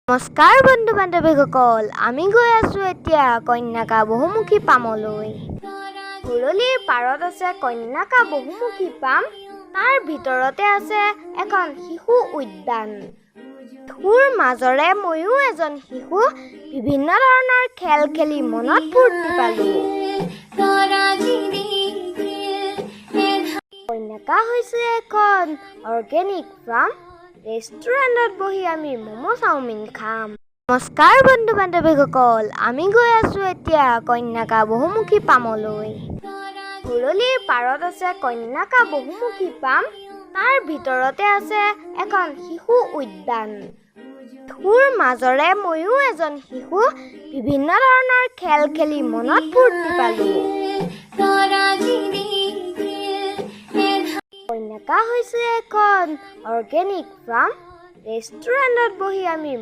নমস্কাৰ বন্ধু বান্ধৱীসকল, আমি গৈ আছোঁ এতিয়া কন্যাকা বহুমুখী পামলৈ। সুৰলিৰ পাৰত আছে কন্যাকা বহুমুখী পাম, তাৰ ভিতৰতে আছে এখন শিশু উদ্যান। শিশুৰ মাজৰে ময়ো এজন শিশু, বিভিন্ন ধৰণৰ খেল খেলি মনত ফূৰ্তি পালোঁ। কন্যাকা হৈছে এখন অৰ্গেনিক ফাৰ্ম। ৰেষ্টুৰেণ্টত বহি আমি ম'ম' চাওমিন খাম। নমস্কাৰ বন্ধু বান্ধৱীসকল, আমি গৈ আছোঁ এতিয়া কন্যাকা বহুমুখী পামলৈ। সুৰলিৰ পাৰত আছে কন্যাকা বহুমুখী পাম, তাৰ ভিতৰতে আছে এখন শিশু উদ্যান। শিশুৰ মাজৰে ময়ো এজন শিশু, বিভিন্ন ধৰণৰ খেল খেলি মনত ফূৰ্তি পালোঁ। কন্যাকা হৈছে এখন অৰ্গেনিক ফাৰ্ম। ৰেষ্টুৰেণ্টত বহি আমি